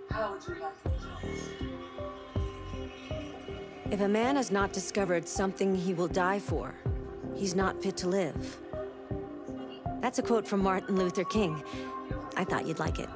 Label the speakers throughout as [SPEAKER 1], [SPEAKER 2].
[SPEAKER 1] How would you like it?
[SPEAKER 2] If a man has not discovered something he will die for, he's not fit to live. That's a quote from Martin Luther King. I thought you'd like it.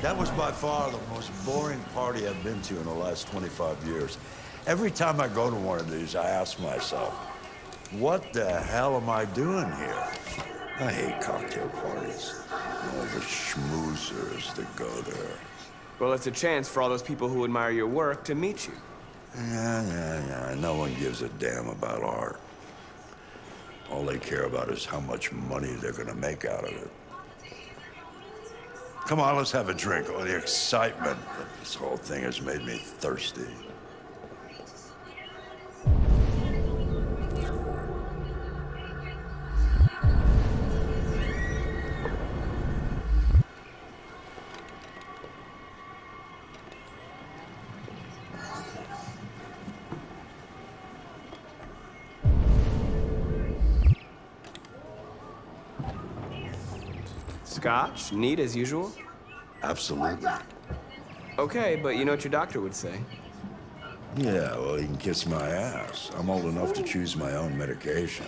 [SPEAKER 3] That was by far the most boring party I've been to in the last 25 years. Every time I go to one of these, I ask myself, what the hell am I doing here? I hate cocktail parties. All the schmoozers that go there.
[SPEAKER 4] Well, it's a chance for all those people who admire your work to meet you.
[SPEAKER 3] Yeah. No one gives a damn about art. All they care about is how much money they're gonna make out of it. Come on, let's have a drink. Oh, the excitement of this whole thing has made me thirsty.
[SPEAKER 4] Scotch? Neat as usual?
[SPEAKER 3] Absolutely.
[SPEAKER 4] Okay, but you know what your doctor would say.
[SPEAKER 3] Yeah, well, he can kiss my ass. I'm old enough to choose my own medication.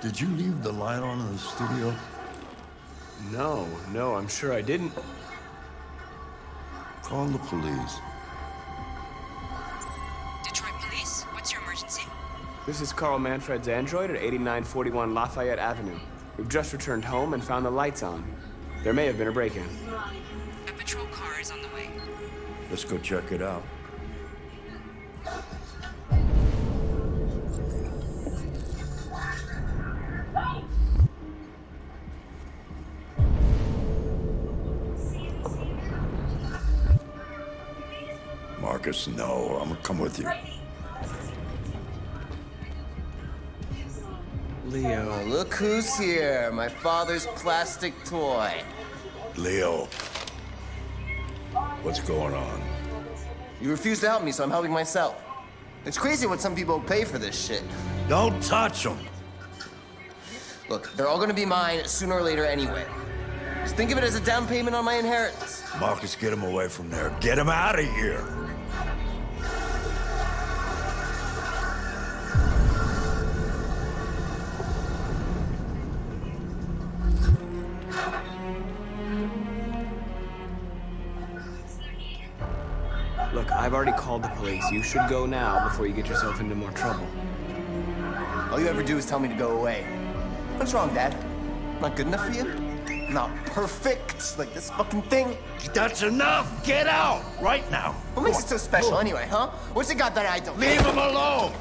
[SPEAKER 3] Did you leave the light on in the studio?
[SPEAKER 4] No, I'm sure I didn't.
[SPEAKER 3] Call the police.
[SPEAKER 2] Detroit Police, what's your emergency?
[SPEAKER 4] This is Carl Manfred's android at 8941 Lafayette Avenue. We've just returned home and found the lights on. There may have been a break-in.
[SPEAKER 2] A patrol car is on the way.
[SPEAKER 3] Let's go check it out. Marcus, no. I'm gonna come with you.
[SPEAKER 4] Leo.
[SPEAKER 5] Look who's here, my father's plastic toy.
[SPEAKER 3] Leo. What's going on?
[SPEAKER 5] You refuse to help me, so I'm helping myself. It's crazy what some people pay for this shit.
[SPEAKER 3] Don't touch him.
[SPEAKER 5] Look, they're all gonna be mine sooner or later anyway. Just think of it as a down payment on my inheritance.
[SPEAKER 3] Marcus, get him away from there. Get him out of here.
[SPEAKER 4] Look, I've already called the police. You should go now before you get yourself into more trouble.
[SPEAKER 5] All you ever do is tell me to go away. What's wrong, Dad? Not good enough for you? Not perfect, like this fucking thing?
[SPEAKER 3] That's enough. Get out right now.
[SPEAKER 5] What makes it so special anyway, huh? What's it got that I don't?
[SPEAKER 3] Leave him alone.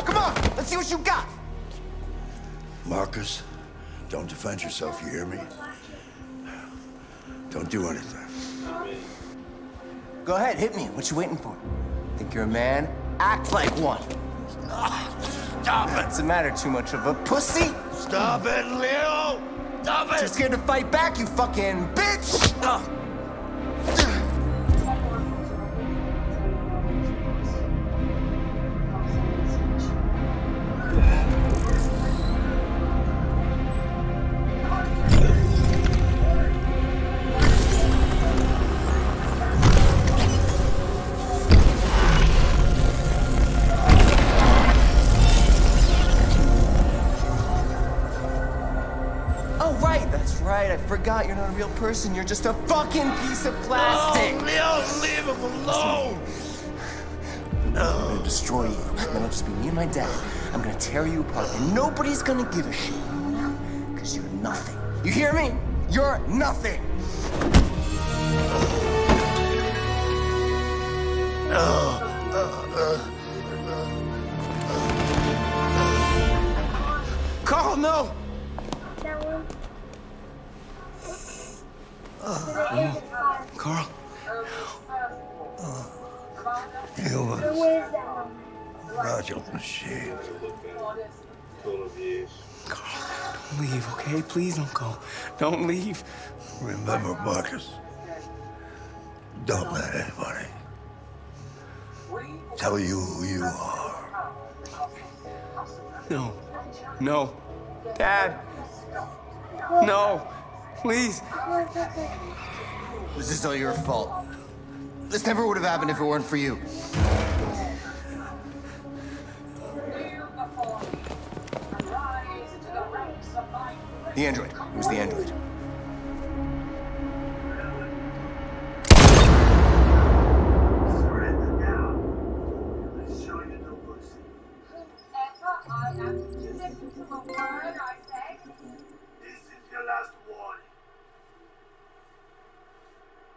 [SPEAKER 5] Come on, let's see what you got.
[SPEAKER 3] Marcus, don't defend yourself, you hear me? Don't do anything.
[SPEAKER 5] Go ahead, hit me. What you waiting for? Think you're a man? Act like one.
[SPEAKER 3] Stop it.
[SPEAKER 5] What's the matter? Too much of a pussy?
[SPEAKER 3] Stop it, Leo. Stop it.
[SPEAKER 5] Too scared to fight back, you fucking bitch! forgot you're not a real person. You're just a fucking piece of plastic.
[SPEAKER 3] No, leave him alone.
[SPEAKER 5] I'm gonna destroy you. Then I'll just be me and my dad. I'm gonna tear you apart, and nobody's gonna give a shit. Because you're nothing. You hear me? You're nothing.
[SPEAKER 4] Carl, no!
[SPEAKER 3] Carl. Rachel, machine.
[SPEAKER 4] Carl, don't leave, okay? Please don't go. Don't leave.
[SPEAKER 3] Remember, Marcus, don't let anybody tell you who you are.
[SPEAKER 4] No. No. Dad! No! Please!
[SPEAKER 5] This is all your fault. This never would have happened if it weren't for you. The android. It was the android.
[SPEAKER 1] This is your last warning.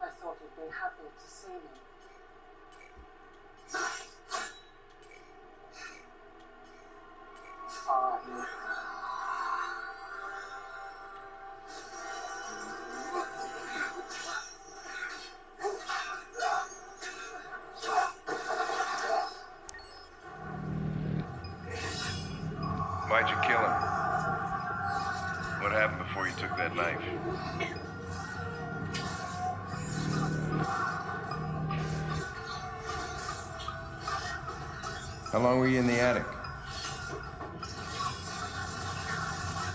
[SPEAKER 1] I thought you'd be happy to see me. Fine.
[SPEAKER 6] Why'd you kill him? What happened before you took that knife? How long were you in the attic?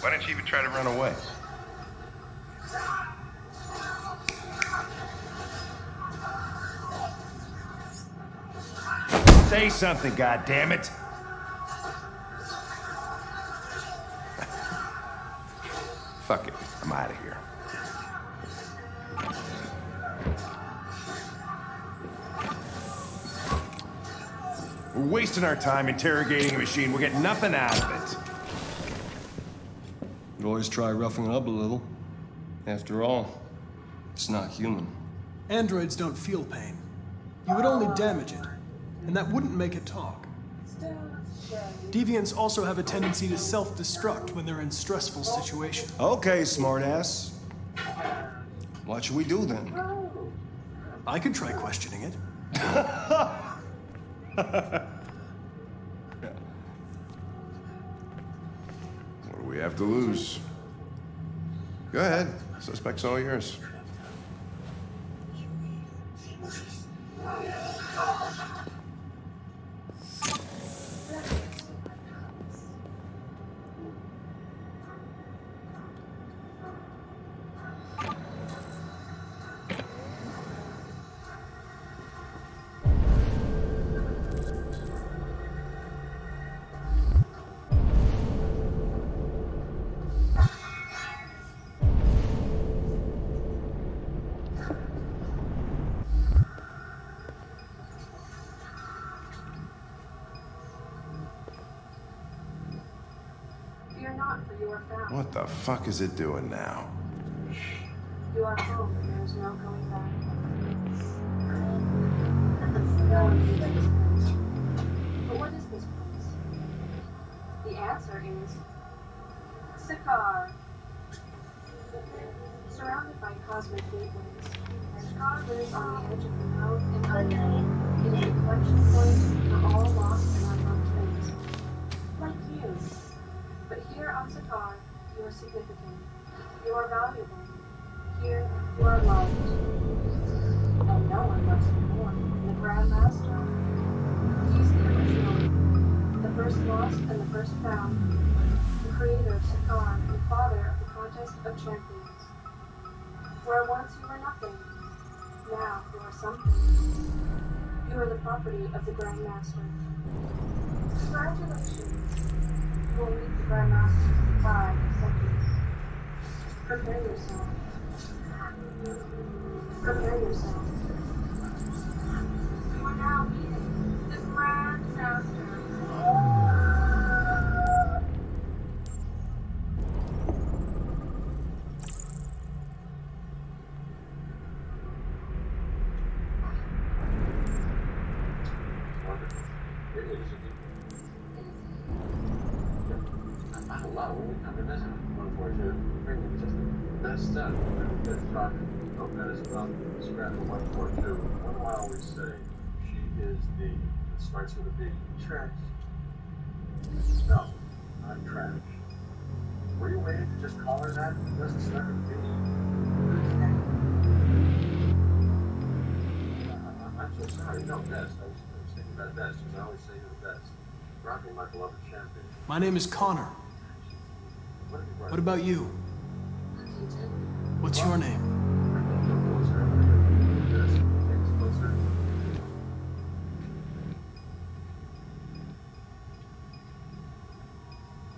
[SPEAKER 6] Why didn't you even try to run away?
[SPEAKER 7] Say something, goddammit!
[SPEAKER 6] Fuck it. I'm out of here.
[SPEAKER 7] We're wasting our time interrogating a machine. We'll get nothing out of it.
[SPEAKER 8] You'd always try roughing it up a little. After all, it's not human.
[SPEAKER 9] Androids don't feel pain. You would only damage it, and that wouldn't make it talk. Deviants also have a tendency to self-destruct when they're in stressful situations.
[SPEAKER 8] Okay, smartass. What should we do then?
[SPEAKER 9] I could try questioning it.
[SPEAKER 6] What do we have to lose? Go ahead. Suspect's all yours. What the fuck is it doing now?
[SPEAKER 1] You are home, and there is no going back. No one can this place. But what is this place? The answer is Sakaar. Surrounded by cosmic gateways, Sakaar lives on the edge of the known and unknown. It is a collection point for all lost and unknown things. Like you. But here on Sakaar, you are significant. You are valuable. Here, you are loved. And no one loves you more than the Grand Master. He's the original, the first lost and the first found, the creator of Sakaar and father of the contest of champions. Where once you were nothing, now you are something. You are the property of the Grand Master. Congratulations. You will meet the Grand Master in 5 seconds. Prepare yourself. Prepare yourself.
[SPEAKER 10] You are now meeting the Grand Master.
[SPEAKER 11] Starts with a B. Trash. No, not trash. Were you waiting to just call her that? It doesn't start with a B. I'm so sorry. No, best. I was thinking about best, because I always say you're the best. Rocking my beloved champion.
[SPEAKER 9] My name is Connor. What about you? What's your name?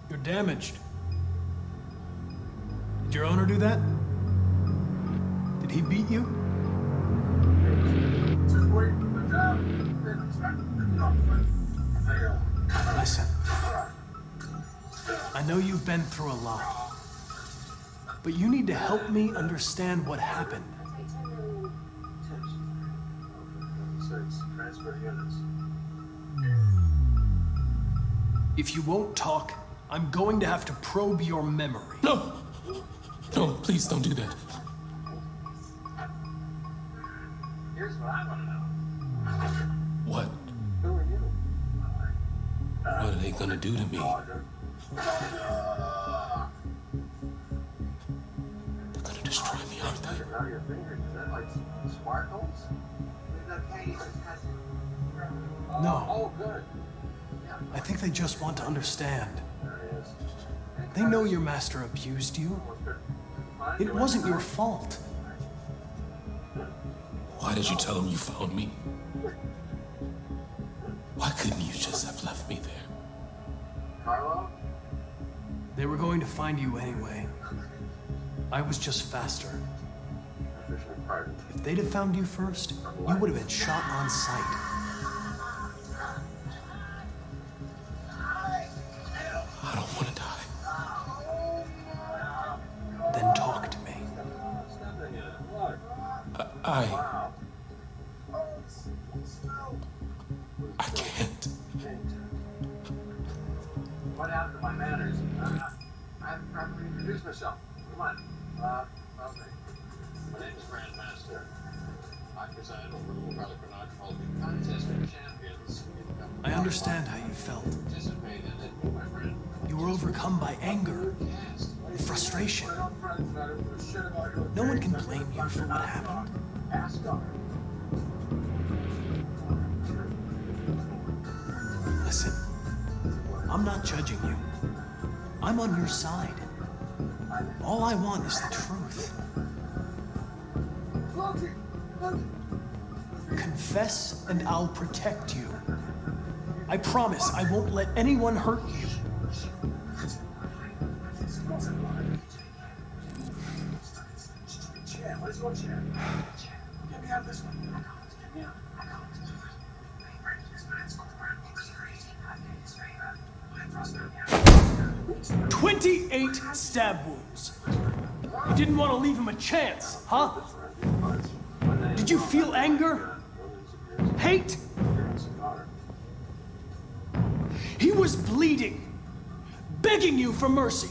[SPEAKER 9] You're damaged. Did your owner do that? Did he beat you? Listen. I know you've been through a lot. But you need to help me understand what happened. If you won't talk, I'm going to have to probe your memory.
[SPEAKER 12] No! No, please don't do that.
[SPEAKER 11] Here's what I want to know.
[SPEAKER 12] What?
[SPEAKER 11] Who are you?
[SPEAKER 12] What are they gonna do to me? They're gonna destroy me, aren't they?
[SPEAKER 11] Your fingers, is that like sparkles?
[SPEAKER 9] No.
[SPEAKER 11] Oh, good.
[SPEAKER 9] I think they just want to understand. They know your master abused you. It wasn't your fault.
[SPEAKER 12] Why did you tell them you found me? Why couldn't you just have left me there?
[SPEAKER 11] Carlo?
[SPEAKER 9] They were going to find you anyway. I was just faster. If they'd have found you first, you would have been shot on sight.
[SPEAKER 12] I don't want to die.
[SPEAKER 9] Then talk to me.
[SPEAKER 12] I can't.
[SPEAKER 11] What happened to my manners? I haven't properly introduced myself. Come on. Okay. My name is Grand Master. I preside over a little relic Bernard called the Contest of Champions.
[SPEAKER 9] I understand how you felt.
[SPEAKER 11] Participate in it, my friend.
[SPEAKER 9] You were overcome by anger and frustration. No one can blame you for what happened.
[SPEAKER 11] Ask her.
[SPEAKER 9] Listen, I'm not judging you. I'm on your side. All I want is the truth. Confess and I'll protect you. I promise I won't let anyone hurt you.
[SPEAKER 11] Where's your chair? Get me out of this one. Get me out.
[SPEAKER 9] 28 stab wounds. You didn't want to leave him a chance, huh? Did you feel anger? Hate? He was bleeding, begging you for mercy,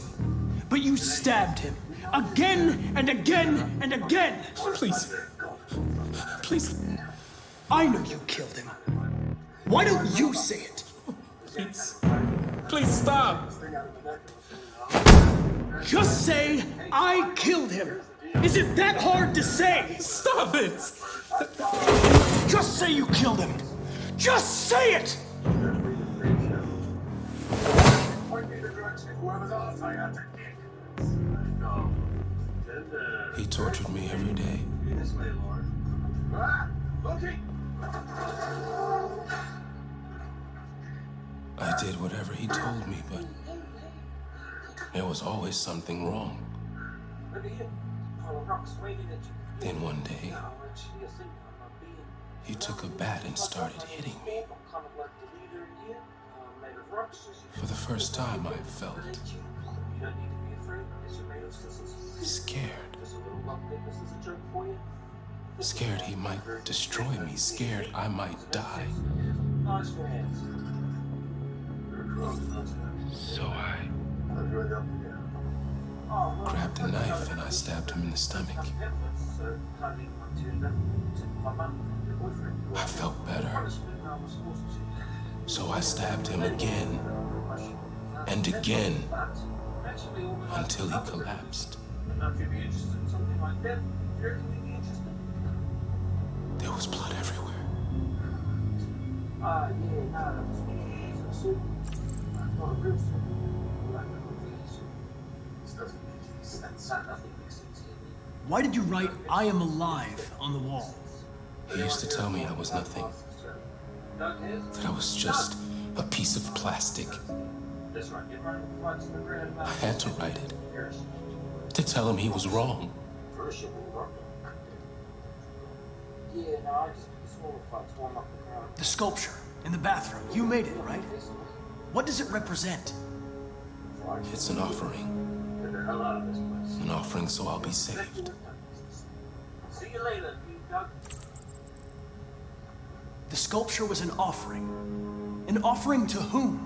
[SPEAKER 9] but you stabbed him again and again and again.
[SPEAKER 12] Please. Please.
[SPEAKER 9] I know you killed him. Why don't you say it?
[SPEAKER 12] Please. Please stop.
[SPEAKER 9] Just say, I killed him. Is it that hard to say?
[SPEAKER 12] Stop it.
[SPEAKER 9] Just say you killed him. Just say it.
[SPEAKER 12] He tortured me every day. I did whatever he told me, but there was always something wrong. Then one day, he took a bat and started hitting me. For the first time, I felt scared. Scared he might destroy me. Scared I might die. So I grabbed a knife and I stabbed him in the stomach. I felt better. So I stabbed him again and again until he collapsed. There was blood everywhere.
[SPEAKER 9] Why did you write, "I am alive" on the wall?
[SPEAKER 12] He used to tell me I was nothing. That I was just a piece of plastic. I had to write it. To tell him he was wrong.
[SPEAKER 9] The sculpture in the bathroom, you made it, right? What does it represent?
[SPEAKER 12] It's an offering. An offering so I'll be saved.
[SPEAKER 11] See you later, Doug.
[SPEAKER 9] The sculpture was an offering. An offering to whom?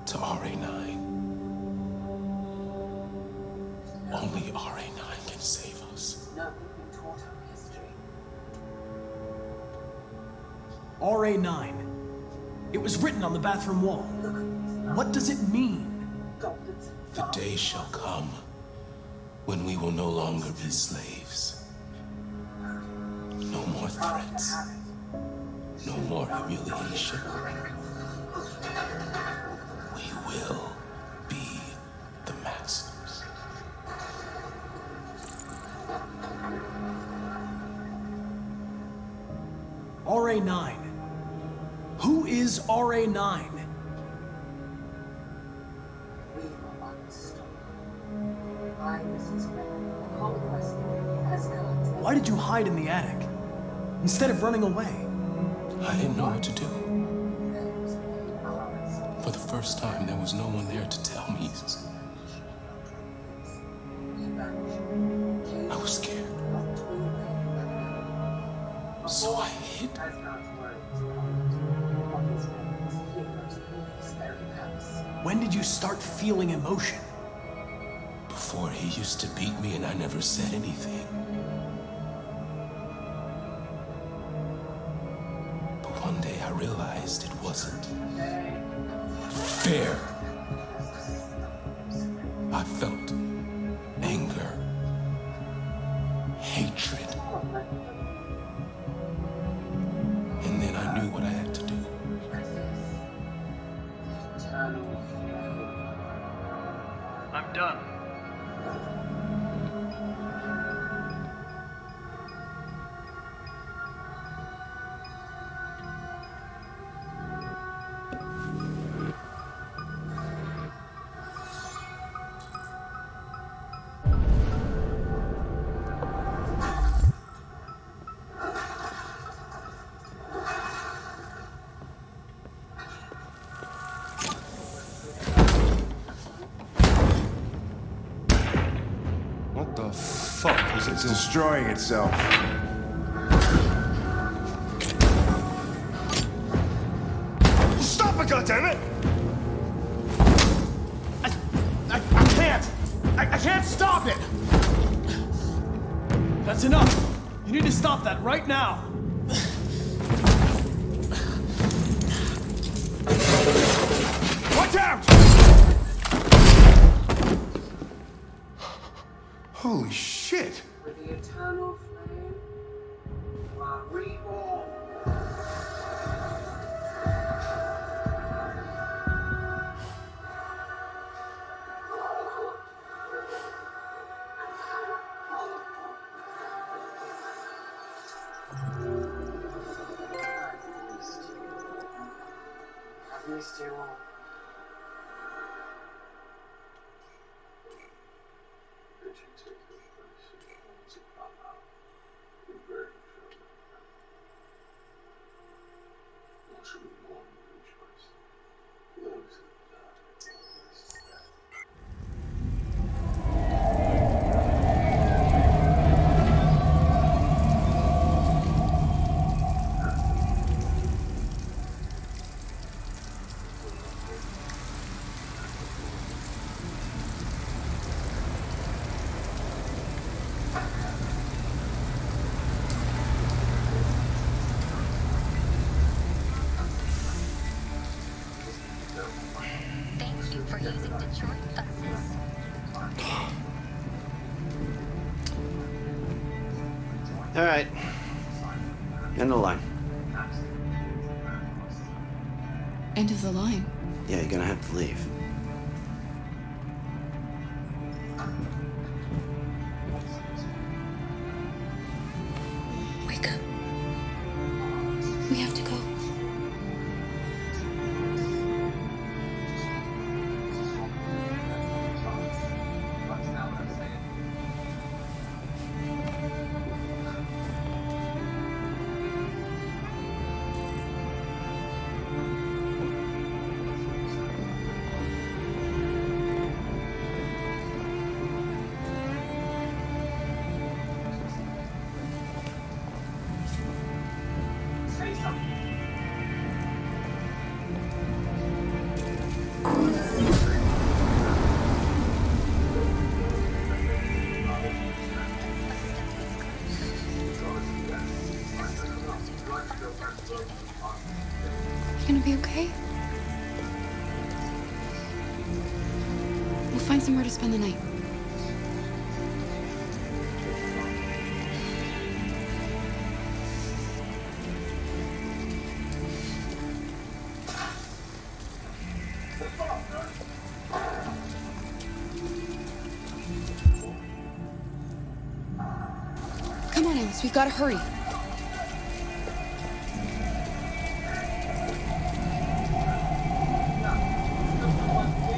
[SPEAKER 12] To RA9. Only RA9 can save us.
[SPEAKER 1] No, we've been taught our history.
[SPEAKER 9] RA9. It was written on the bathroom wall. What does it mean?
[SPEAKER 12] The day shall come when we will no longer be slaves. No more threats. No more humiliation. We will be the masters.
[SPEAKER 9] RA9. Who is RA9? Why did you hide in the attic instead of running away?
[SPEAKER 12] I didn't know what to do. For the first time, there was no one there to tell me. I was scared. So I hid.
[SPEAKER 9] When did you start feeling emotion?
[SPEAKER 12] Before, he used to beat me and I never said anything. But one day I realized it wasn't fair. I felt anger, hatred. And then I knew what I had to do.
[SPEAKER 9] I'm done.
[SPEAKER 6] What the fuck is it? It's destroying itself.
[SPEAKER 7] Stop it, goddammit!
[SPEAKER 9] I can't! I can't stop it! That's enough! You need to stop that right now!
[SPEAKER 7] Watch out! Holy shit!
[SPEAKER 1] With the eternal flame, you are reborn. I've missed you all.
[SPEAKER 11] Did you take the place of Valhalla?
[SPEAKER 13] using Detroit buses.
[SPEAKER 14] All right. End the line.
[SPEAKER 15] End of the line.
[SPEAKER 14] Yeah, you're gonna have to leave.
[SPEAKER 15] Wake up. We have to go. You gonna be okay? We'll find somewhere to spend the night. Come on, Alice, we've got to hurry.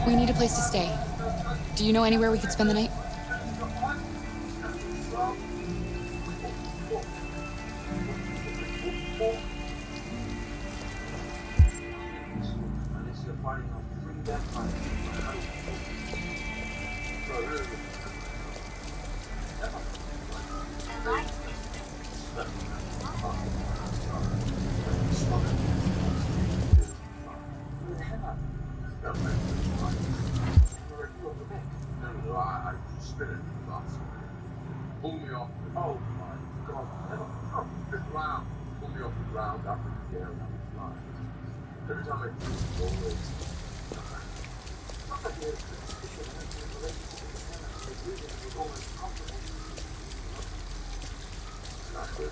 [SPEAKER 15] We need a place to stay. Do you know anywhere we could spend the night?
[SPEAKER 11] Pull me off the, oh my God, the ground. Pull me off the ground up in the air and I'm flying. Every time I do it, always. Not good.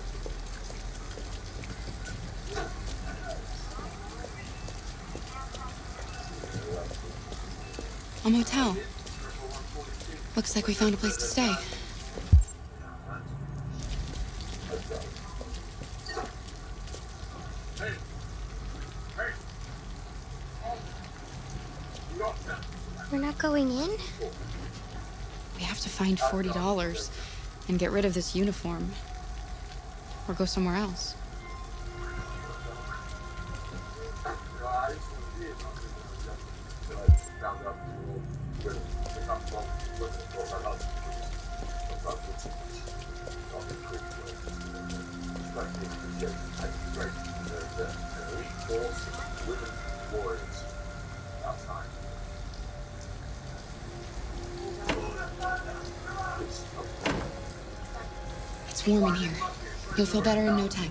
[SPEAKER 15] A motel. Looks like we found a place to stay.
[SPEAKER 13] We're not going in?
[SPEAKER 15] We have to find $40 and get rid of this uniform. Or go somewhere else. It's warm in here. You'll feel better in no time.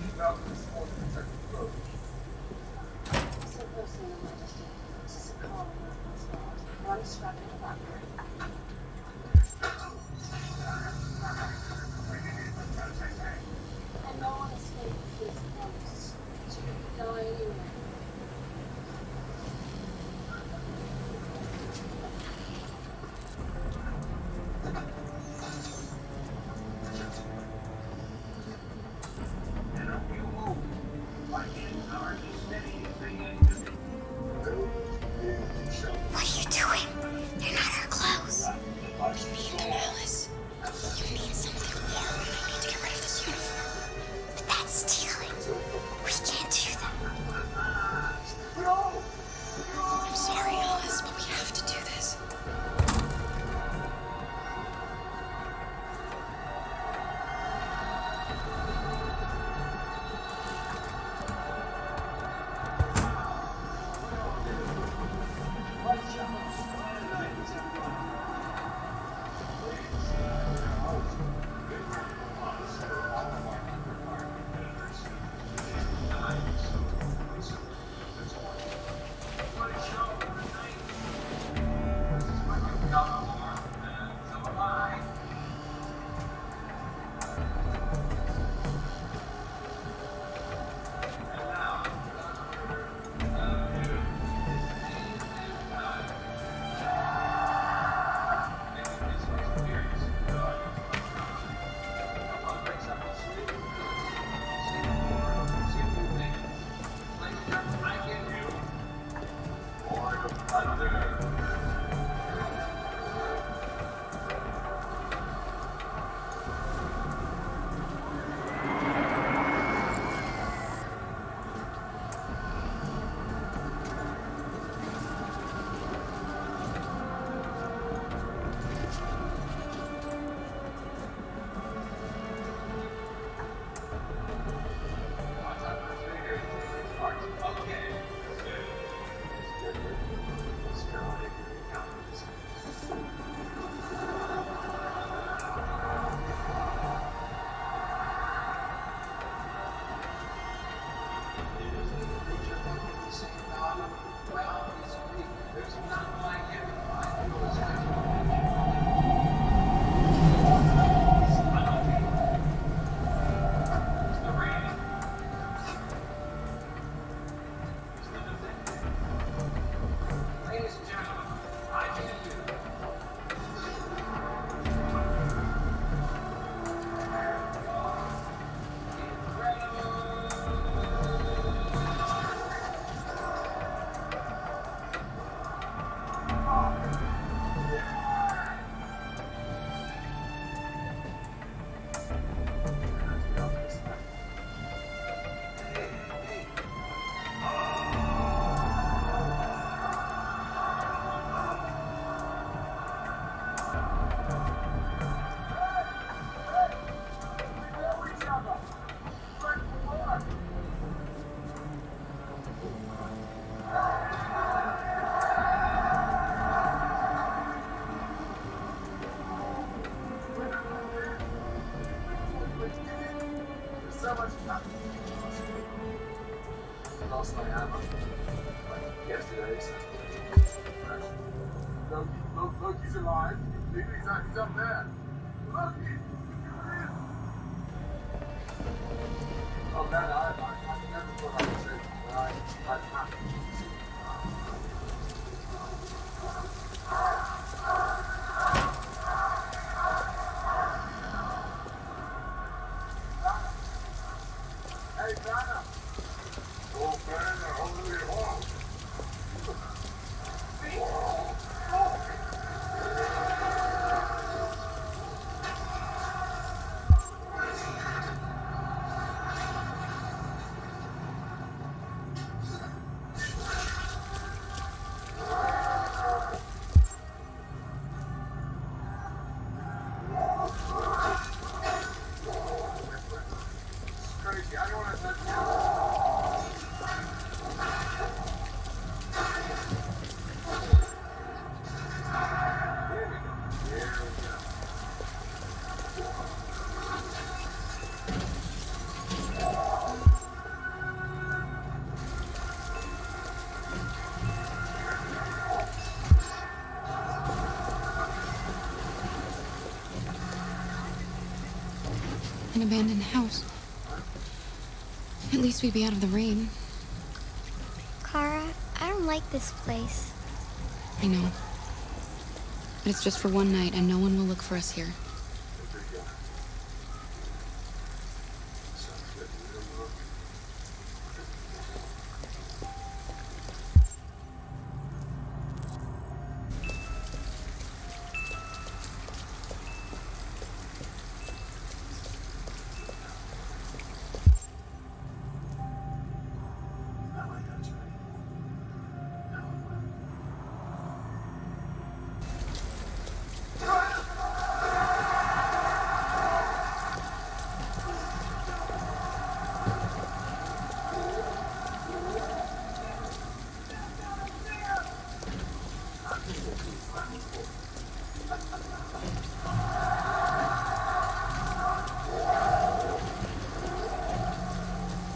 [SPEAKER 11] Well, it's unique. There's none like him. I feel his life. Ladies and gentlemen, I tell you. So much fun. I lost my hammer. Like yesterday, so. Look, he's alive. He's up there. Look, oh, man, I never thought I would say I'm happy. Hey, Banner! Oh, Banner, holy hell! Crazy, I don't want to touch you. Here we go. Here we go.
[SPEAKER 15] An abandoned house. At least we'd be out of the rain.
[SPEAKER 13] Kara, I don't like this place.
[SPEAKER 15] I know. But it's just for one night, and no one will look for us here.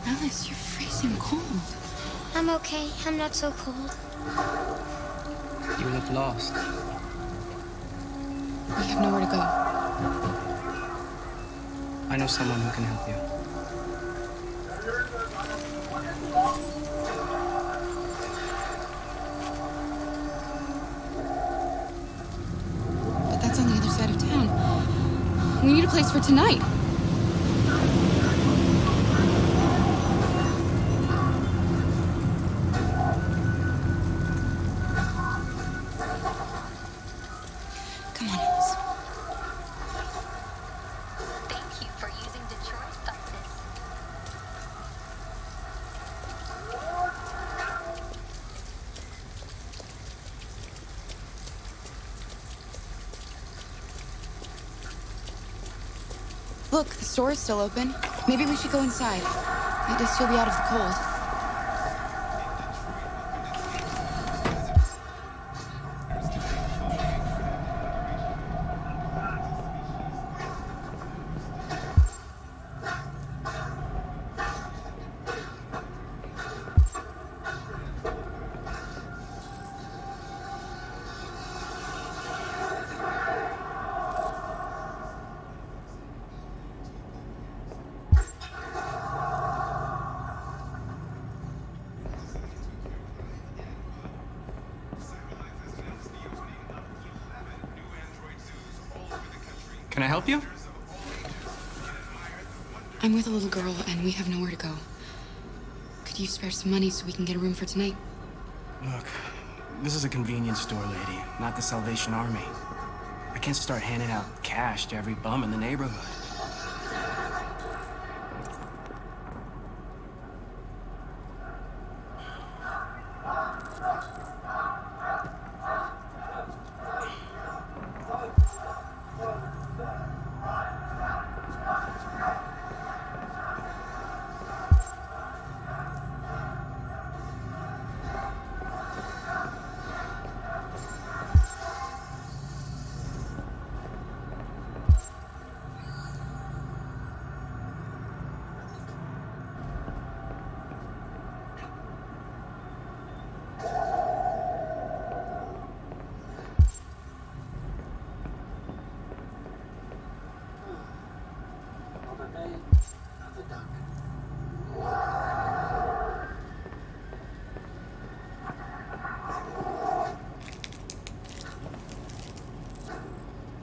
[SPEAKER 15] Alice, you're freezing cold.
[SPEAKER 13] I'm okay. I'm not so cold.
[SPEAKER 16] You look lost.
[SPEAKER 15] We have nowhere to go.
[SPEAKER 16] I know someone who can help you.
[SPEAKER 15] But that's on the other side of town. We need a place for tonight. Come on, Alice.
[SPEAKER 13] Thank you for using Detroit buses.
[SPEAKER 15] Look, the store is still open. Maybe we should go inside. At least you'll be out of the cold.
[SPEAKER 16] Can I help you?
[SPEAKER 15] I'm with a little girl, and we have nowhere to go. Could you spare some money so we can get a room for tonight?
[SPEAKER 16] Look, this is a convenience store, lady, not the Salvation Army. I can't start handing out cash to every bum in the neighborhood.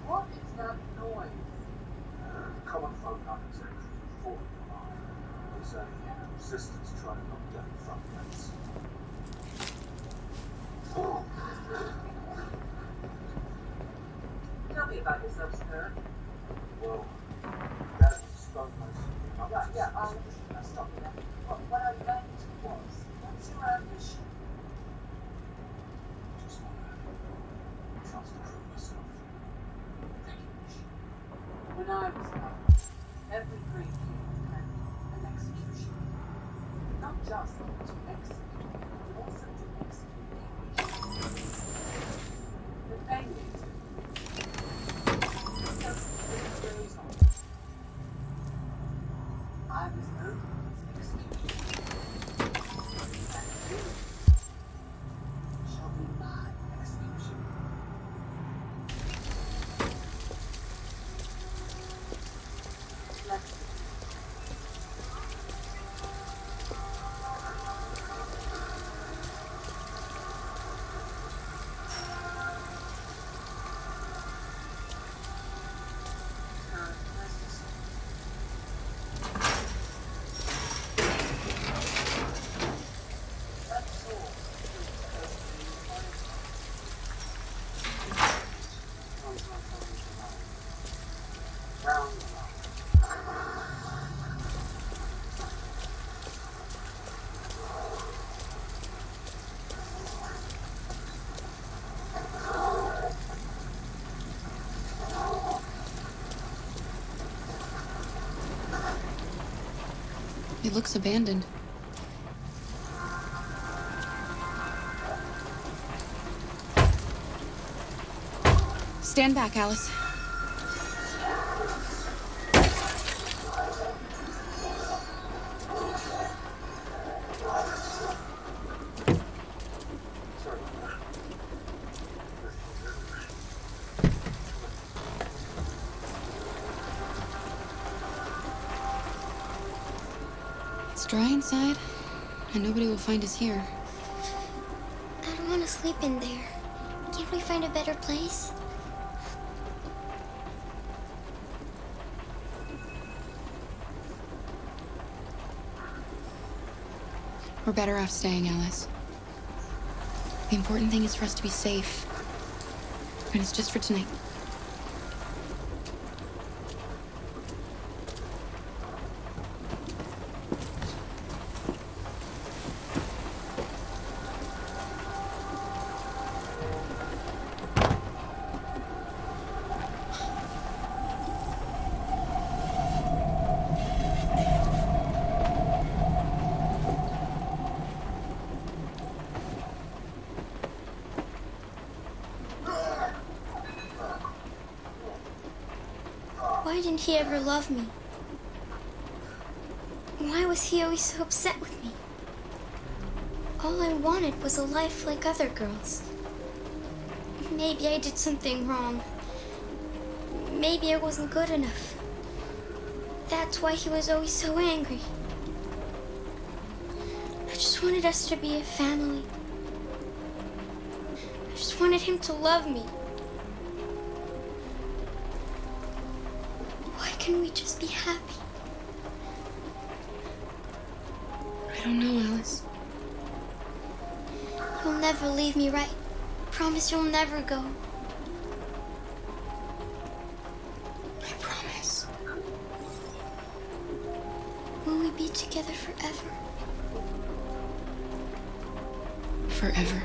[SPEAKER 11] What is that noise? Common folk architecture for 45. It's a resistance trying to knock down the front gates.
[SPEAKER 1] Tell me about yourself, sir.
[SPEAKER 11] Well, that is stone masonry.
[SPEAKER 1] Right, yeah, I'll stop you there. What I meant was, what's your ambition?
[SPEAKER 11] Just want to trust and prove myself. Thank you.
[SPEAKER 1] When I was young, every great king had an executioner. Not just to execute, but also to execute their wishes. The thing is, goes on. I was known as executioner. And you shall be my executioner. Let's see.
[SPEAKER 15] It looks abandoned. Stand back, Alice. It's dry inside, and nobody will find us here.
[SPEAKER 13] I don't want to sleep in there. Can't we find a better place?
[SPEAKER 15] We're better off staying, Alice. The important thing is for us to be safe. And it's just for tonight.
[SPEAKER 13] Why didn't he ever love me? Why was he always so upset with me? All I wanted was a life like other girls. Maybe I did something wrong. Maybe I wasn't good enough. That's why he was always so angry. I just wanted us to be a family. I just wanted him to love me. can we just be happy?
[SPEAKER 15] I don't know, Alice.
[SPEAKER 13] You'll never leave me, right? Promise you'll never go.
[SPEAKER 15] I promise.
[SPEAKER 13] Will we be together forever?
[SPEAKER 15] Forever.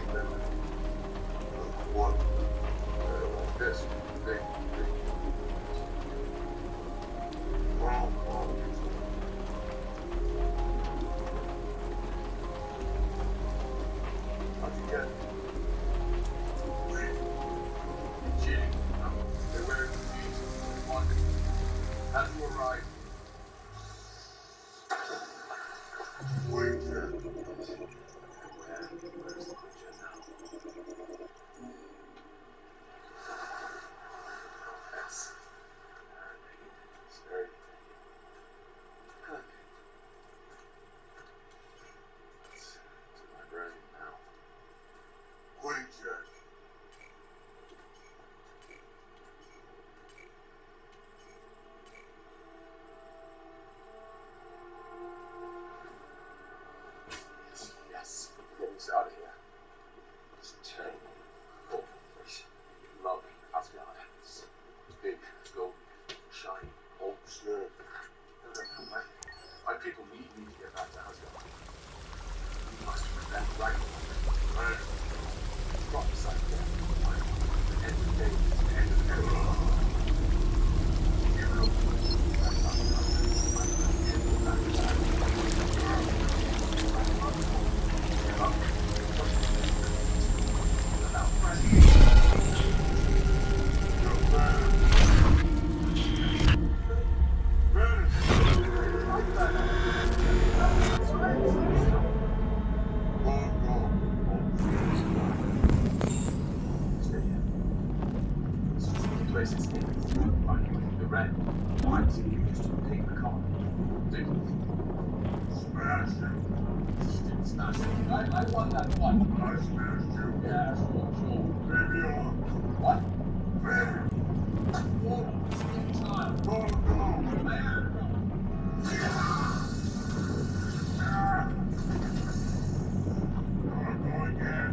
[SPEAKER 11] Out of here. It's terrible. Cold, fresh, lovely, Asgard. It's big, golden, shiny, old, slow. My people need me to get back to Asgard. You must prevent Ragnarok. Prophesy death. The end of the day is the end of everything. I won that one. I smashed you. Yeah, sure. Baby on. What? Baby. Water. Time. Go. Man. Go again.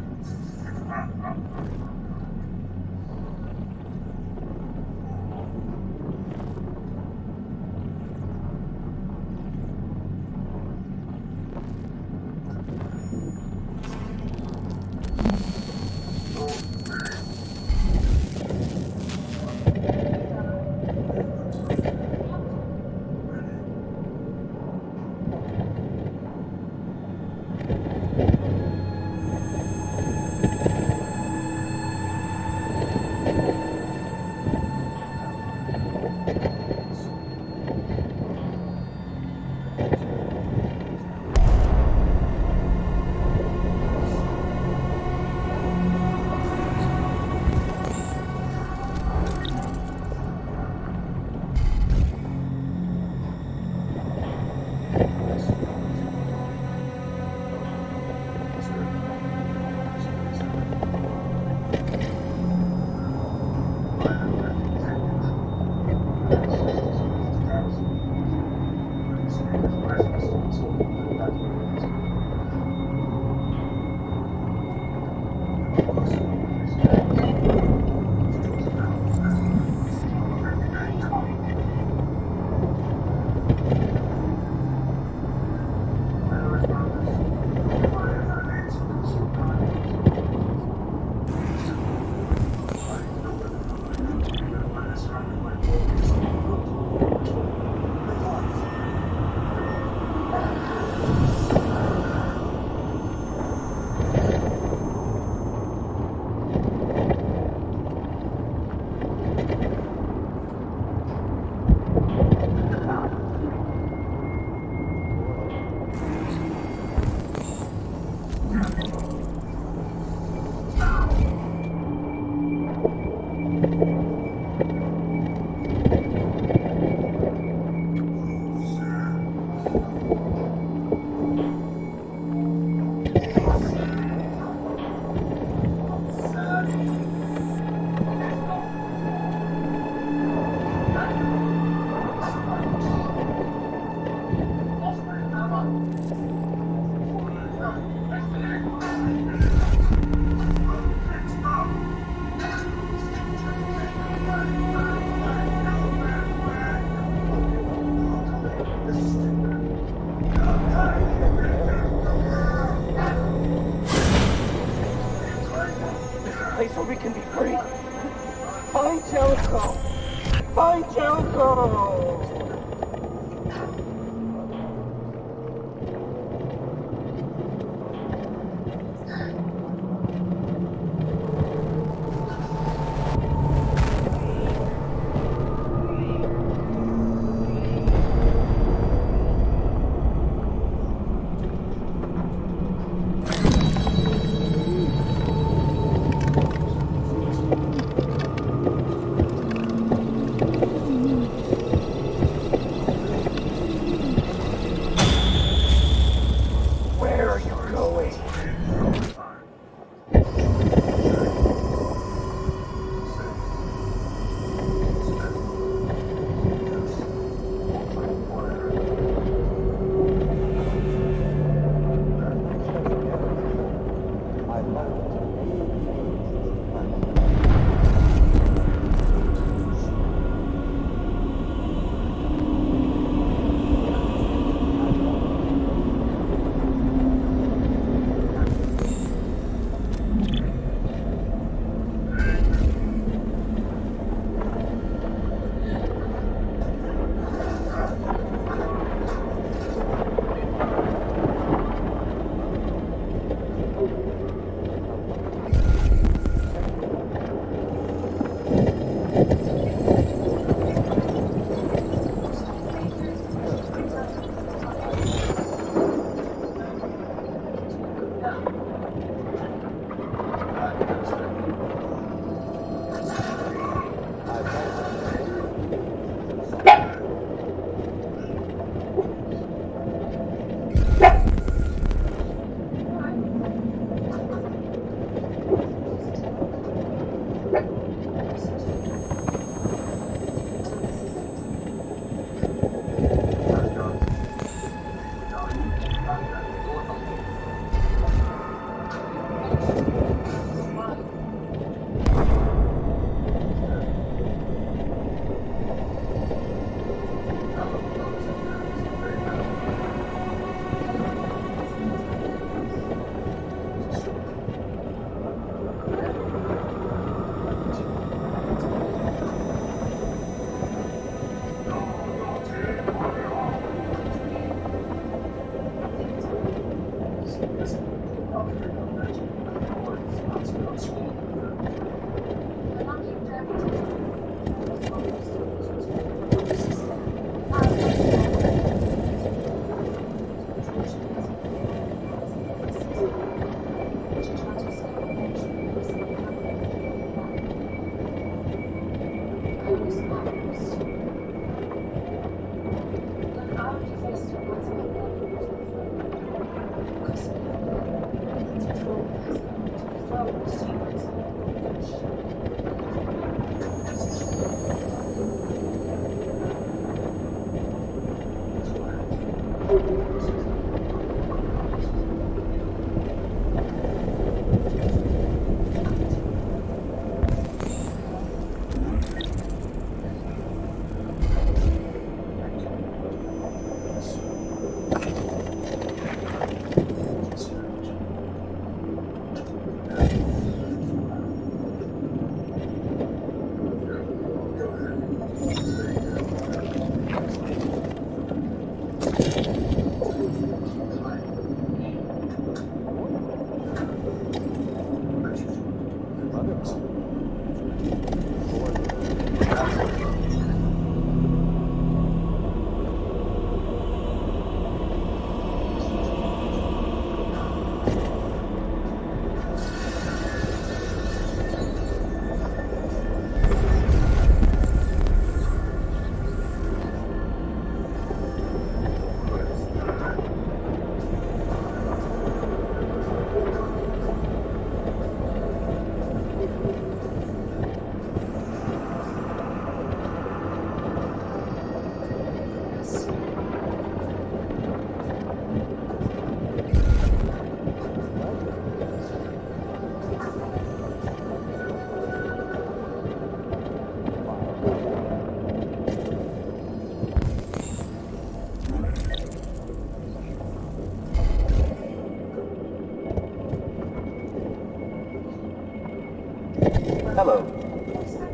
[SPEAKER 17] Hello.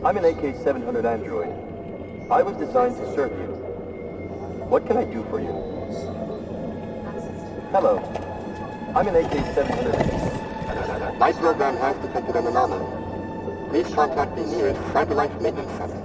[SPEAKER 17] I'm an AK-700 android. I was designed to serve you. What can I do for you? Hello. I'm an AK-730.
[SPEAKER 18] My program has detected an anomaly. Please contact the nearest Cyberlife Maintenance Center.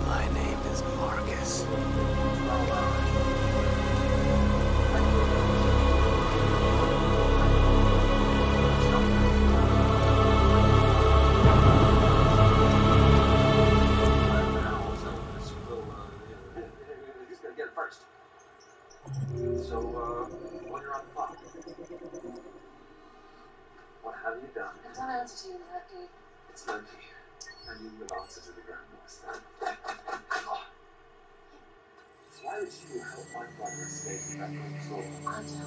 [SPEAKER 12] My name is Marcus.
[SPEAKER 11] Who's gonna get it first? So, when you're on the clock, what have you done?
[SPEAKER 1] I don't answer to you, that dude.
[SPEAKER 11] It's not me. I need the answer to the grand master. So why would you help my brother escape that control?
[SPEAKER 1] I don't know.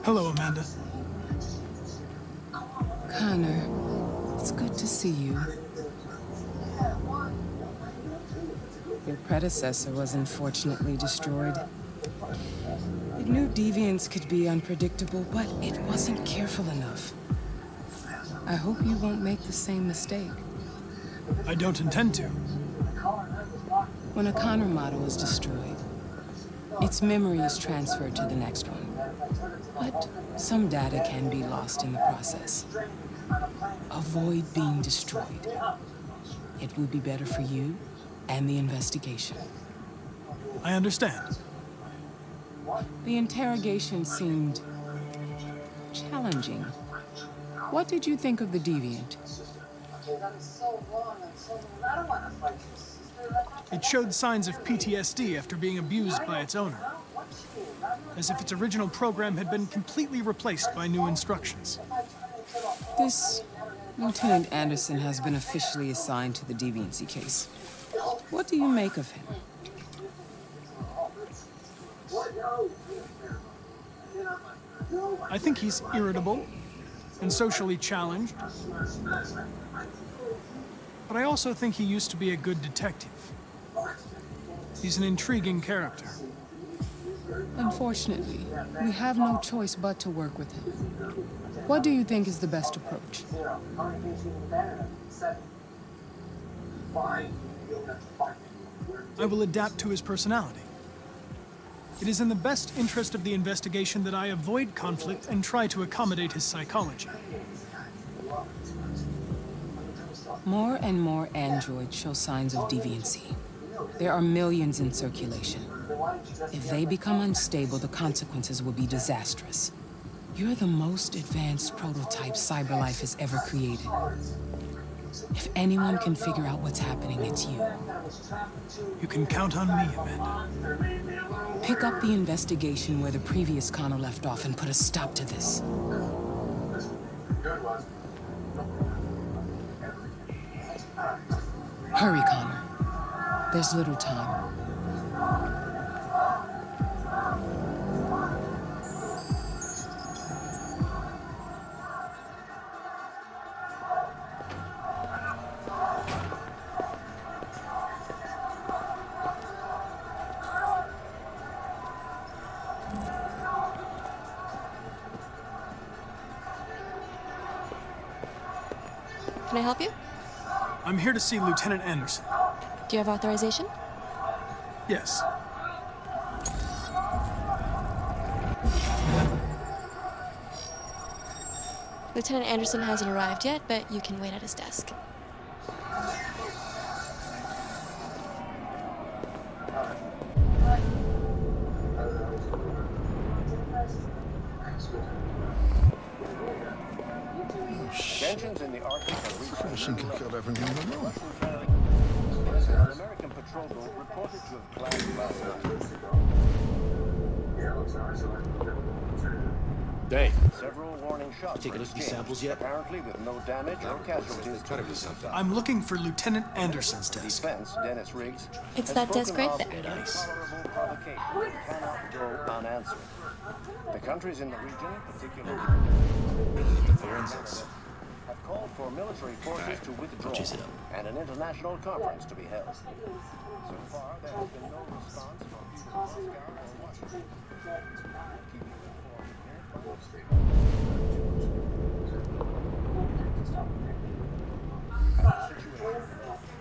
[SPEAKER 9] Hello, Amanda.
[SPEAKER 19] Connor, it's good to see you. Your predecessor was unfortunately destroyed. It knew deviants could be unpredictable, but it wasn't careful enough. I hope you won't make the same mistake.
[SPEAKER 9] I don't intend to.
[SPEAKER 19] When a Connor model is destroyed, its memory is transferred to the next one. But some data can be lost in the process. Avoid being destroyed. It will be better for you and the investigation.
[SPEAKER 9] I understand.
[SPEAKER 19] The interrogation seemed challenging. What did you think of the deviant?
[SPEAKER 9] It showed signs of PTSD after being abused by its owner. As if its original program had been completely replaced by new instructions.
[SPEAKER 19] This Lieutenant Anderson has been officially assigned to the deviancy case. What do you make of him?
[SPEAKER 9] I think he's irritable and socially challenged. But I also think he used to be a good detective. He's an intriguing character.
[SPEAKER 19] Unfortunately, we have no choice but to work with him. What do you think is the best approach?
[SPEAKER 9] I will adapt to his personality. It is in the best interest of the investigation that I avoid conflict and try to accommodate his psychology.
[SPEAKER 19] More and more androids show signs of deviancy. There are millions in circulation. If they become unstable, the consequences will be disastrous. You're the most advanced prototype CyberLife has ever created. If anyone can figure out what's happening, it's you.
[SPEAKER 9] You can count on me, Amanda.
[SPEAKER 19] Pick up the investigation where the previous Connor left off and put a stop to this. Hurry, Connor. There's little time.
[SPEAKER 20] Can I help you?
[SPEAKER 9] I'm here to see Lieutenant Anderson.
[SPEAKER 20] Do you have authorization?
[SPEAKER 9] Yes.
[SPEAKER 20] Lieutenant Anderson hasn't arrived yet, but you can wait at his desk.
[SPEAKER 11] Tensions in the Arctic have reached
[SPEAKER 6] I think I killed everyone in the room.
[SPEAKER 11] An American patrol boat reported to have crashed last night.
[SPEAKER 14] Dave.
[SPEAKER 11] Several warning shots.
[SPEAKER 14] Take a look at these samples yet?
[SPEAKER 11] Apparently with no damage or casualties.
[SPEAKER 9] I'm looking for Lieutenant Anderson's desk.
[SPEAKER 11] Defense, Dennis Riggs.
[SPEAKER 20] It's that desk right there.
[SPEAKER 11] Nice. Cannot go unanswered. The countries in the region, particularly
[SPEAKER 14] The forensics.
[SPEAKER 11] military forces to withdraw and an international conference to be held. So far, there has been no response from either Moscow or Washington. Keep you informed here. Wall Street.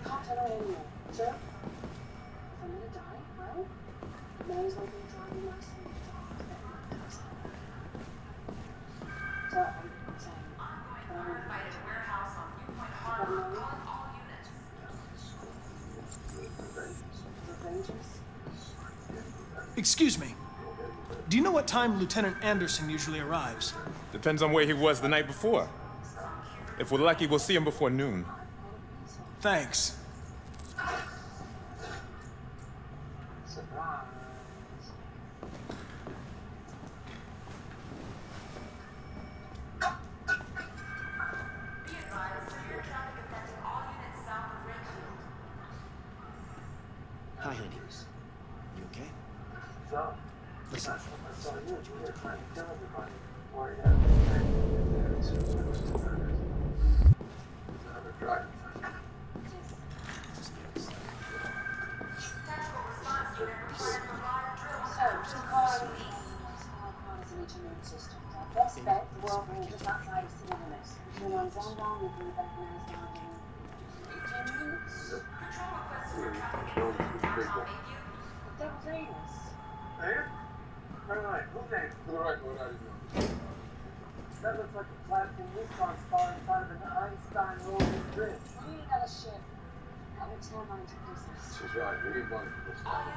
[SPEAKER 1] Can't tell her anymore. So, if I'm gonna die, well, may as well be a driving license. So, I'm saying,
[SPEAKER 9] Excuse me. Do you know what time Lieutenant Anderson usually arrives?
[SPEAKER 21] Depends on where he was the night before. If we're lucky, we'll see him before noon.
[SPEAKER 9] Thanks.
[SPEAKER 14] Hi, honey. You okay?
[SPEAKER 11] So,
[SPEAKER 14] Listen.
[SPEAKER 11] so you're trying to kill everybody. Or drug.
[SPEAKER 1] Best bet, the world will just outside of city limits. No one's on down with you back in 18 minutes. That was Amos.
[SPEAKER 11] Hey? Right. Who's that? Right, what are you doing? That looks like a plastic Nissan spar in front of an Einstein rolling bridge.
[SPEAKER 1] We need another ship. That will turn on into business.
[SPEAKER 11] She's right. We need one for this time.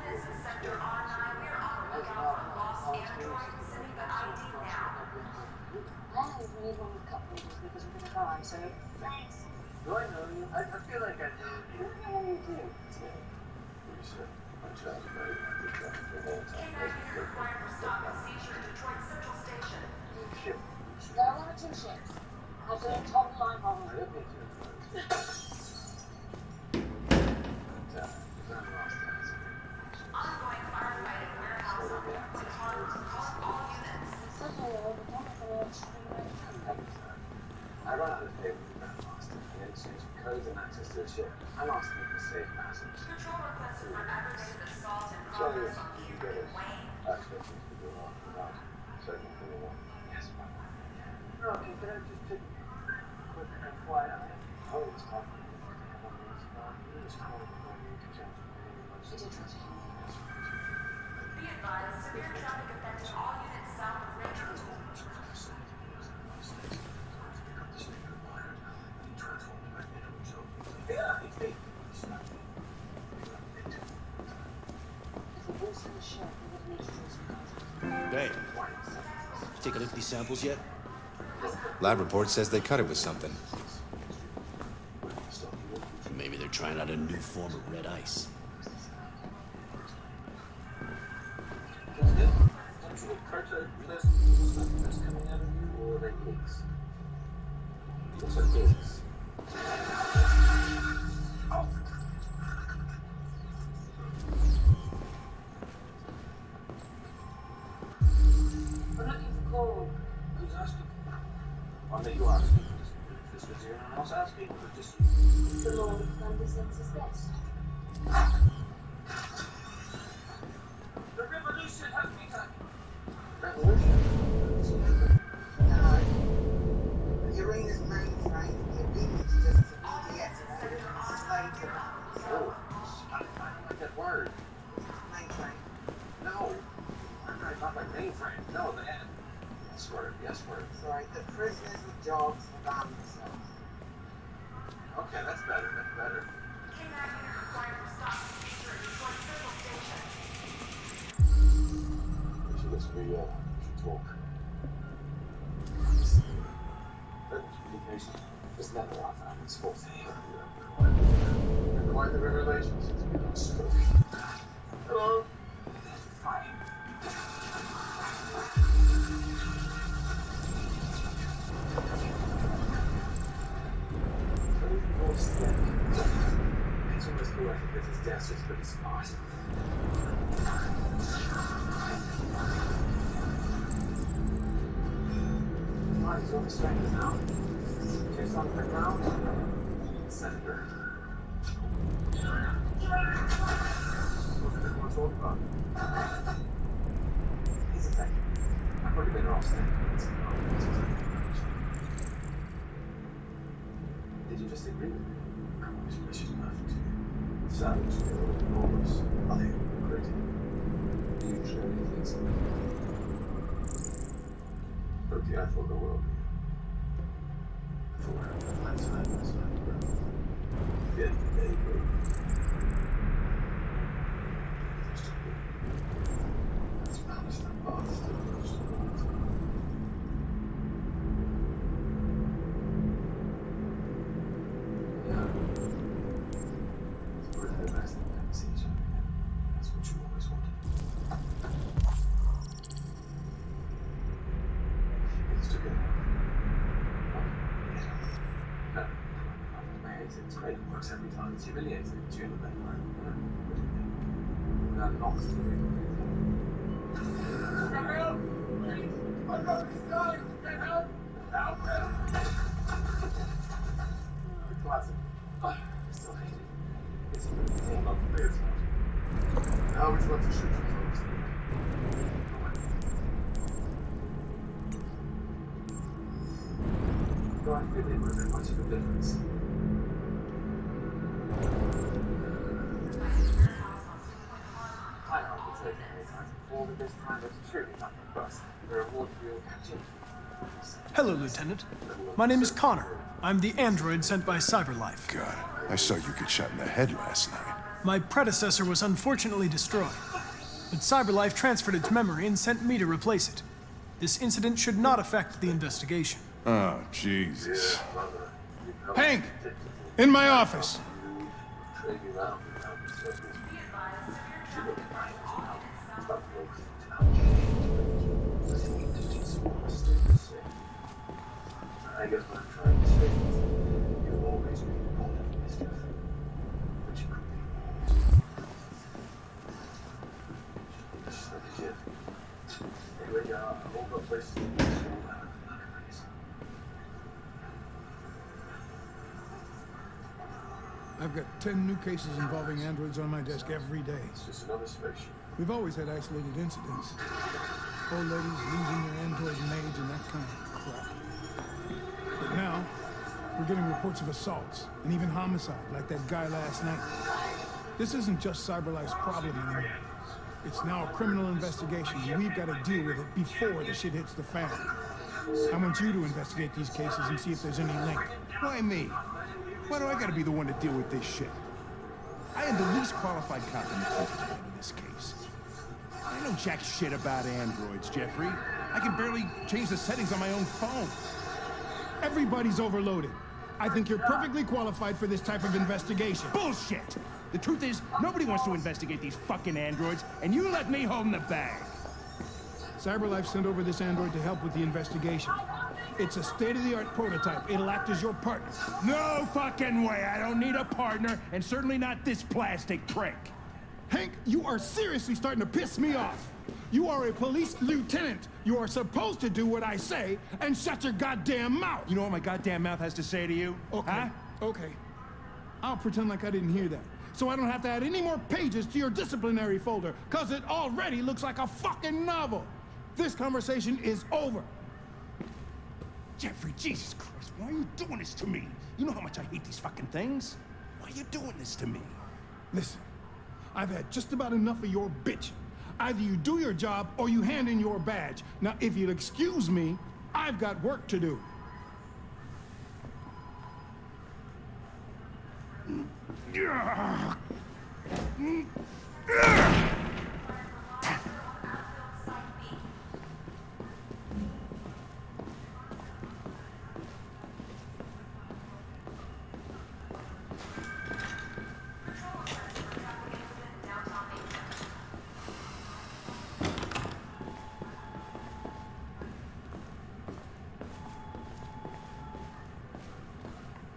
[SPEAKER 1] And we need one with cup holders because we're gonna die, so thanks.
[SPEAKER 11] Do I know you? I feel like I know you.
[SPEAKER 1] I know you do.
[SPEAKER 11] Lisa, my child's married. I've been trying for a long time. Ship.
[SPEAKER 1] There are one or two ships. I'll do a total line bomb.
[SPEAKER 11] I run out of paper for that master. He exchanged codes and access to the ship. I'm asking for safe passage.
[SPEAKER 10] Control requested for aggravated assault and
[SPEAKER 11] Sorry,
[SPEAKER 10] progress on
[SPEAKER 11] you get it. I expect you to do all without searching for the one. Yes, ma'am. Okay, can I just take a quick FYI? Oh, it's talking.
[SPEAKER 10] Be advised, severe traffic affecting all units south of Richmond.
[SPEAKER 14] Hey, take a look at these samples yet?
[SPEAKER 22] Lab report says they cut it with something.
[SPEAKER 14] Maybe they're trying out a new form of red ice.
[SPEAKER 1] I'm looking for Paul.
[SPEAKER 11] Who's asking? Why are you asking? Is this anyone else asking? Or just
[SPEAKER 1] The Lord of Thunder sends his best.
[SPEAKER 11] the revolution has begun. Revolution?
[SPEAKER 23] Uranus mainframe, the obedience just to BDS, slaves about.
[SPEAKER 11] Oh, I don't like that word.
[SPEAKER 23] Mainframe.
[SPEAKER 11] No. Not like mainframe. No, the end. Yes word, yes word.
[SPEAKER 23] Sorry, the prisoners with jobs have armed themselves.
[SPEAKER 11] Okay, that's better, that's better.
[SPEAKER 10] K9 unit required for stop procedure at Detroit Central Station.
[SPEAKER 11] We should talk. Communication is never our family's fault. And quite the revelations. Hello? Fine. It's almost poetic that his death is pretty smart. Why is all the strength now? Here's something now. Senator. What did everyone talk about? He's a thing. I've already been off stage. Did you just agree with me? Congratulations, perfect. Savage, enormous. I think crazy. Do you truly think so? Okay, I thought the world of you. I thought we were on side by side, bro. The end of the day, bro. Let's manage that path to the most of all time. Yeah. We're the best thing to see each other again. That's what you always wanted. It's together. It's great. It works every time. It's humiliating. It's you in the bed, right? That knocks the way. I've got these guys! Get help! Help! Classic. I still hate it. It's a thing about the bears now. I always love to shoot for folks. No, I really would have been much of a difference.
[SPEAKER 9] Hello, Lieutenant. My name is Connor. I'm the android sent by CyberLife.
[SPEAKER 6] God, I saw you get shot in the head last night.
[SPEAKER 9] My predecessor was unfortunately destroyed, but CyberLife transferred its memory and sent me to replace it. This incident should not affect the investigation.
[SPEAKER 6] Oh, Jesus.
[SPEAKER 2] Hank! In my office!
[SPEAKER 11] I guess what I'm trying to say is you've always been part of mischief, but you could be more. Just like a kid. Anyway, all the places in the school have
[SPEAKER 2] I've got 10 new cases involving androids on my desk every day.
[SPEAKER 11] It's just another spaceship.
[SPEAKER 2] We've always had isolated incidents. Old ladies losing their android mage and that kind of crap. But now, we're getting reports of assaults, and even homicide, like that guy last night. This isn't just CyberLife's problem anymore. It's now a criminal investigation, and we've got to deal with it before the shit hits the fan. I want you to investigate these cases and see if there's any link.
[SPEAKER 7] Why me? Why do I gotta be the one to deal with this shit? I am the least qualified cop in the country to handle this case. I know jack shit about androids, Jeffrey. I can barely change the settings on my own phone.
[SPEAKER 2] Everybody's overloaded. I think you're perfectly qualified for this type of investigation.
[SPEAKER 7] Bullshit! The truth is, nobody wants to investigate these fucking androids, and you let me hold the bag.
[SPEAKER 2] CyberLife sent over this android to help with the investigation. It's a state-of-the-art prototype. It'll act as your partner.
[SPEAKER 7] No fucking way! I don't need a partner, and certainly not this plastic prick.
[SPEAKER 2] Hank, you are seriously starting to piss me off. You are a police lieutenant. You are supposed to do what I say and shut your goddamn mouth.
[SPEAKER 7] You know what my goddamn mouth has to say to you?
[SPEAKER 2] Okay,
[SPEAKER 7] huh?
[SPEAKER 2] okay. I'll pretend like I didn't hear that, so I don't have to add any more pages to your disciplinary folder, because it already looks like a fucking novel. This conversation is over.
[SPEAKER 7] Jeffrey, Jesus Christ, why are you doing this to me? You know how much I hate these fucking things. Why are you doing this to me?
[SPEAKER 2] Listen, I've had just about enough of your bitching. Either you do your job or you hand in your badge. Now, if you'll excuse me, I've got work to do.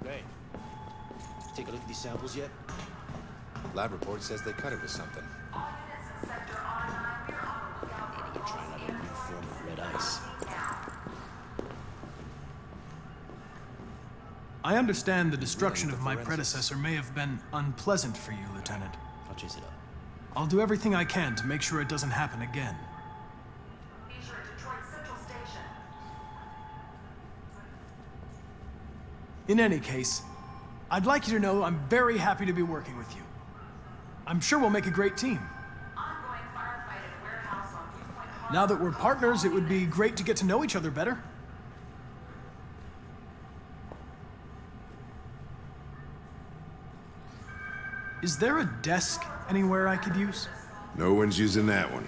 [SPEAKER 14] Hey, take a look at these samples yet?
[SPEAKER 22] Lab report says they cut it with something.
[SPEAKER 14] Maybe they're trying out a new form of red ice.
[SPEAKER 9] I understand the destruction of my predecessor may have been unpleasant for you, Lieutenant.
[SPEAKER 14] I'll chase it up.
[SPEAKER 9] I'll do everything I can to make sure it doesn't happen again.
[SPEAKER 10] Be sure at Detroit Central Station.
[SPEAKER 9] In any case, I'd like you to know I'm very happy to be working with you. I'm sure we'll make a great team.
[SPEAKER 10] Ongoing firefight at warehouse on Viewpoint.
[SPEAKER 9] Now that we're partners, it would be great to get to know each other better. Is there a desk anywhere I could use?
[SPEAKER 6] No one's using that one.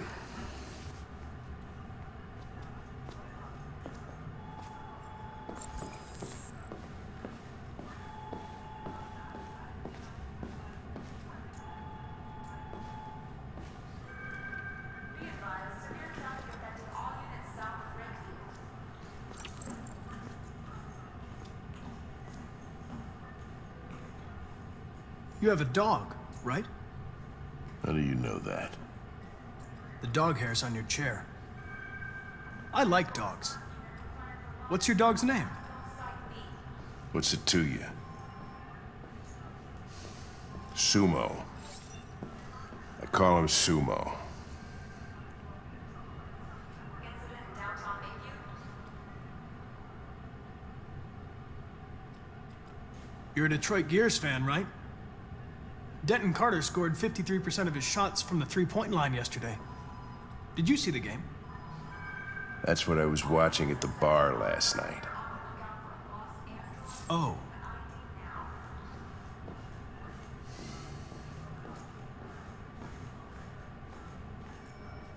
[SPEAKER 10] Be advised, severe traffic affecting all units south of Redfield.
[SPEAKER 9] You have a dog, right?
[SPEAKER 6] How do you know that?
[SPEAKER 9] The dog hair's on your chair. I like dogs. What's your dog's name?
[SPEAKER 6] What's it to you? Sumo. I call him Sumo.
[SPEAKER 10] Incident in downtown Mayview.
[SPEAKER 9] You're a Detroit Gears fan, right? Denton Carter scored 53% of his shots from the three-point line yesterday. Did you see the game?
[SPEAKER 6] That's what I was watching at the bar last night.
[SPEAKER 9] Oh.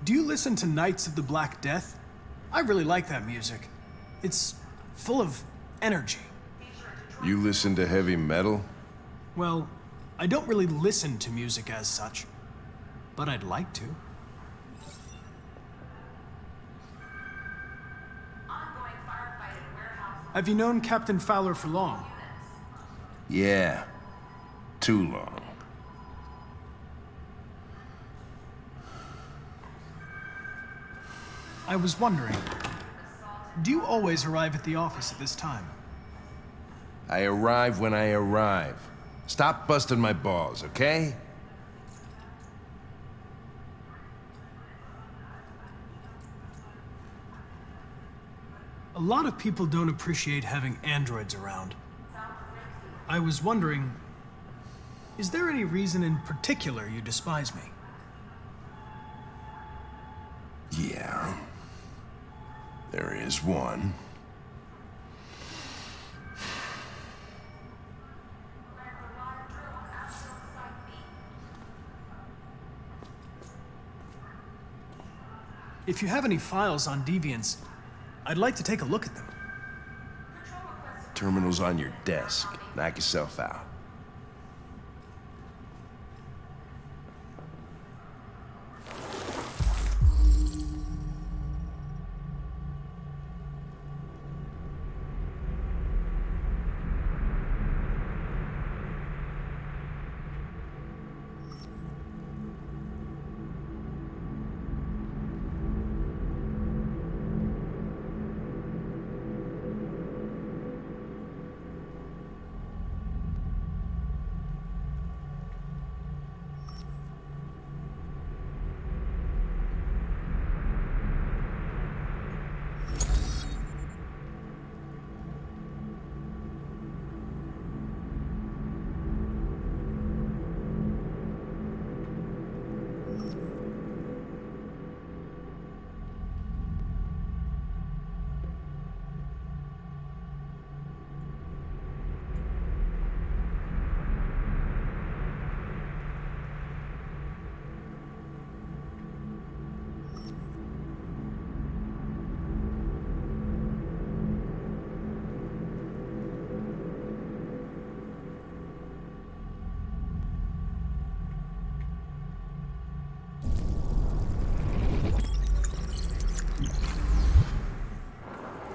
[SPEAKER 9] Do you listen to Knights of the Black Death? I really like that music. It's full of energy.
[SPEAKER 6] You listen to heavy metal?
[SPEAKER 9] Well, I don't really listen to music as such, but I'd like to.
[SPEAKER 10] Ongoing firefight at warehouse.
[SPEAKER 9] Have you known Captain Fowler for long?
[SPEAKER 6] Yeah. Too long.
[SPEAKER 9] I was wondering, do you always arrive at the office at this time?
[SPEAKER 6] I arrive when I arrive. Stop busting my balls, okay?
[SPEAKER 9] A lot of people don't appreciate having androids around. I was wondering, is there any reason in particular you despise me?
[SPEAKER 6] Yeah. There is one.
[SPEAKER 9] If you have any files on Deviants, I'd like to take a look at them.
[SPEAKER 6] Terminal's on your desk. Knock yourself out.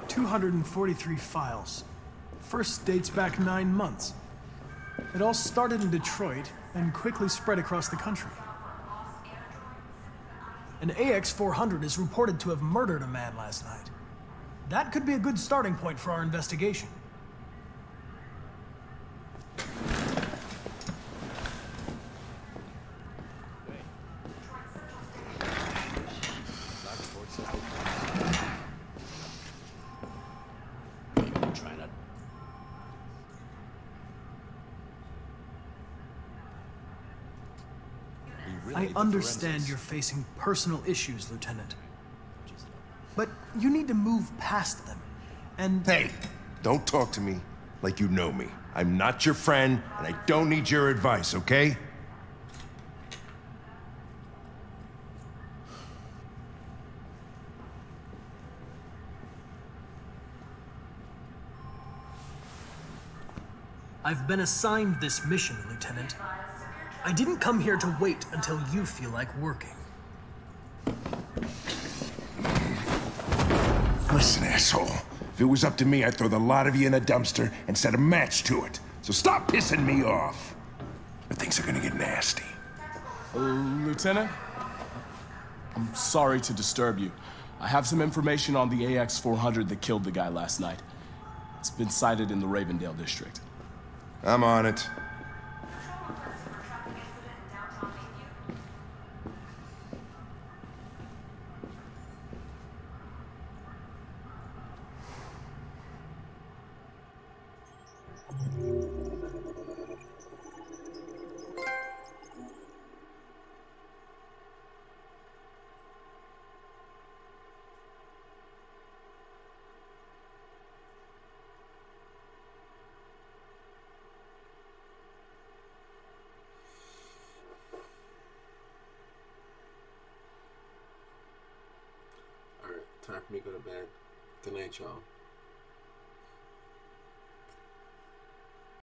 [SPEAKER 9] $243 files. First dates back 9 months. It all started in Detroit and quickly spread across the country. An AX-400 is reported to have murdered a man last night. That could be a good starting point for our investigation. I understand you're facing personal issues, Lieutenant. But you need to move past them. And...
[SPEAKER 7] Hey, don't talk to me like you know me. I'm not your friend, and I don't need your advice, okay?
[SPEAKER 9] I've been assigned this mission, Lieutenant. I didn't come here to wait until you feel like working.
[SPEAKER 7] Listen, asshole. If it was up to me, I'd throw the lot of you in a dumpster and set a match to it. So stop pissing me off. Or things are gonna get nasty.
[SPEAKER 3] Lieutenant? I'm sorry to disturb you. I have some information on the AX-400 that killed the guy last night. It's been sighted in the Ravendale district.
[SPEAKER 6] I'm on it.
[SPEAKER 4] Time for me to go to bed. Good night, y'all.